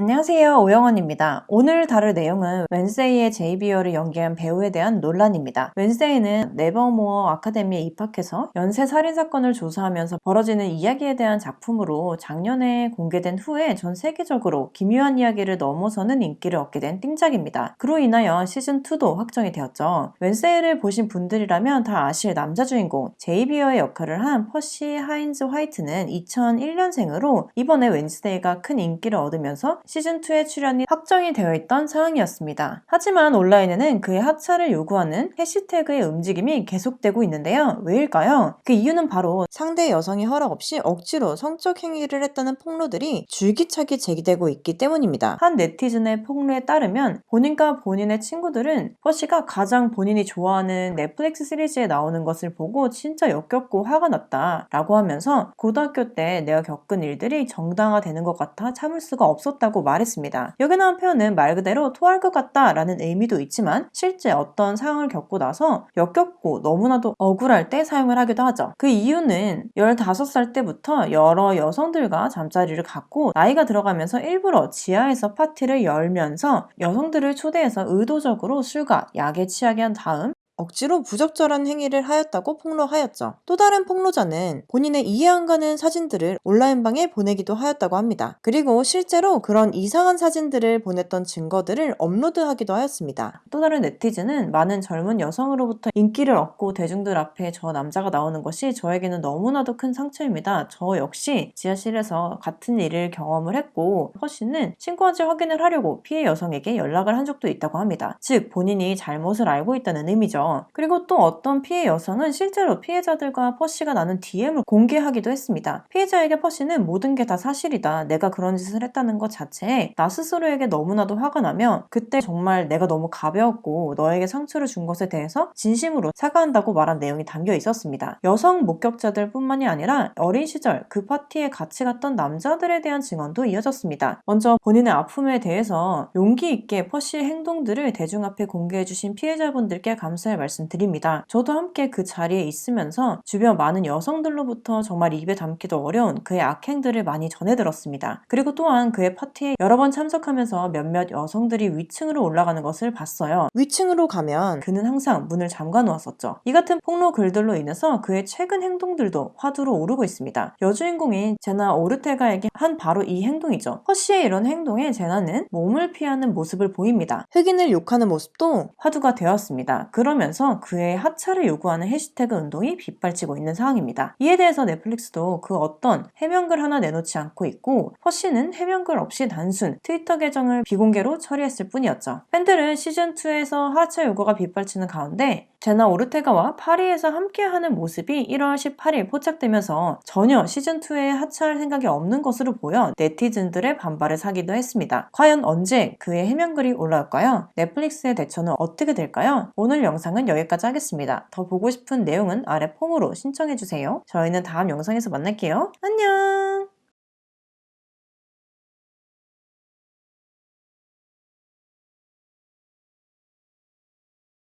안녕하세요, 오영원입니다. 오늘 다룰 내용은 웬스데이의 제이비어를 연기한 배우에 대한 논란입니다. 웬스데이는 네버모어 아카데미에 입학해서 연쇄 살인사건을 조사하면서 벌어지는 이야기에 대한 작품으로 작년에 공개된 후에 전 세계적으로 기묘한 이야기를 넘어서는 인기를 얻게 된 띵작입니다. 그로 인하여 시즌2도 확정이 되었죠. 웬스데이를 보신 분들이라면 다 아실 남자 주인공 제이비어의 역할을 한 퍼시 하인즈 화이트는 2001년생으로 이번에 웬스데이가 큰 인기를 얻으면서 시즌2의 출연이 확정이 되어 있던 상황이었습니다. 하지만 온라인에는 그의 하차를 요구하는 해시태그의 움직임이 계속되고 있는데요. 왜일까요? 그 이유는 바로 상대 여성의 허락 없이 억지로 성적 행위를 했다는 폭로들이 줄기차게 제기되고 있기 때문입니다. 한 네티즌의 폭로에 따르면 본인과 본인의 친구들은 퍼시가 가장 본인이 좋아하는 넷플릭스 시리즈에 나오는 것을 보고 진짜 역겹고 화가 났다 라고 하면서 고등학교 때 내가 겪은 일들이 정당화되는 것 같아 참을 수가 없었다고 말했습니다. 여기 나온 표현은 말 그대로 토할 것 같다 라는 의미도 있지만 실제 어떤 상황을 겪고 나서 역겹고 너무나도 억울할 때 사용을 하기도 하죠. 그 이유는 15살 때부터 여러 여성들과 잠자리를 갖고 나이가 들어가면서 일부러 지하에서 파티를 열면서 여성들을 초대해서 의도적으로 술과 약에 취하게 한 다음 억지로 부적절한 행위를 하였다고 폭로하였죠. 또 다른 폭로자는 본인의 이해 안 가는 사진들을 온라인방에 보내기도 하였다고 합니다. 그리고 실제로 그런 이상한 사진들을 보냈던 증거들을 업로드하기도 하였습니다. 또 다른 네티즌은 많은 젊은 여성으로부터 인기를 얻고 대중들 앞에 저 남자가 나오는 것이 저에게는 너무나도 큰 상처입니다. 저 역시 지하실에서 같은 일을 경험을 했고 퍼시는 신고한지 확인을 하려고 피해 여성에게 연락을 한 적도 있다고 합니다. 즉 본인이 잘못을 알고 있다는 의미죠. 그리고 또 어떤 피해 여성은 실제로 피해자들과 퍼시가 나눈 DM을 공개하기도 했습니다. 피해자에게 퍼시는 모든 게 다 사실이다. 내가 그런 짓을 했다는 것 자체에 나 스스로에게 너무나도 화가 나며 그때 정말 내가 너무 가벼웠고 너에게 상처를 준 것에 대해서 진심으로 사과한다고 말한 내용이 담겨 있었습니다. 여성 목격자들 뿐만이 아니라 어린 시절 그 파티에 같이 갔던 남자들에 대한 증언도 이어졌습니다. 먼저 본인의 아픔에 대해서 용기 있게 퍼시의 행동들을 대중 앞에 공개해주신 피해자분들께 감사의 말씀드립니다. 저도 함께 그 자리에 있으면서 주변 많은 여성들로부터 정말 입에 담기도 어려운 그의 악행들을 많이 전해들었습니다. 그리고 또한 그의 파티에 여러 번 참석하면서 몇몇 여성들이 위층으로 올라가는 것을 봤어요. 위층으로 가면 그는 항상 문을 잠가 놓았었죠. 이 같은 폭로 글들로 인해서 그의 최근 행동들도 화두로 오르고 있습니다. 여주인공인 제나 오르테가에게 한 바로 이 행동이죠. 퍼시의 이런 행동에 제나는 몸을 피하는 모습을 보입니다. 흑인을 욕하는 모습도 화두가 되었습니다. 그러면서 그의 하차를 요구하는 해시태그 운동이 빗발치고 있는 상황입니다. 이에 대해서 넷플릭스도 그 어떤 해명글 하나 내놓지 않고 있고 퍼시는 해명글 없이 단순 트위터 계정을 비공개로 처리했을 뿐이었죠. 팬들은 시즌2에서 하차 요구가 빗발치는 가운데 제나 오르테가와 파리에서 함께하는 모습이 1월 18일 포착되면서 전혀 시즌2에 하차할 생각이 없는 것으로 보여 네티즌들의 반발을 사기도 했습니다. 과연 언제 그의 해명글이 올라올까요? 넷플릭스의 대처는 어떻게 될까요? 오늘 영상은 여기까지 하겠습니다. 더 보고 싶은 내용은 아래 폼으로 신청해주세요. 저희는 다음 영상에서 만날게요. 안녕!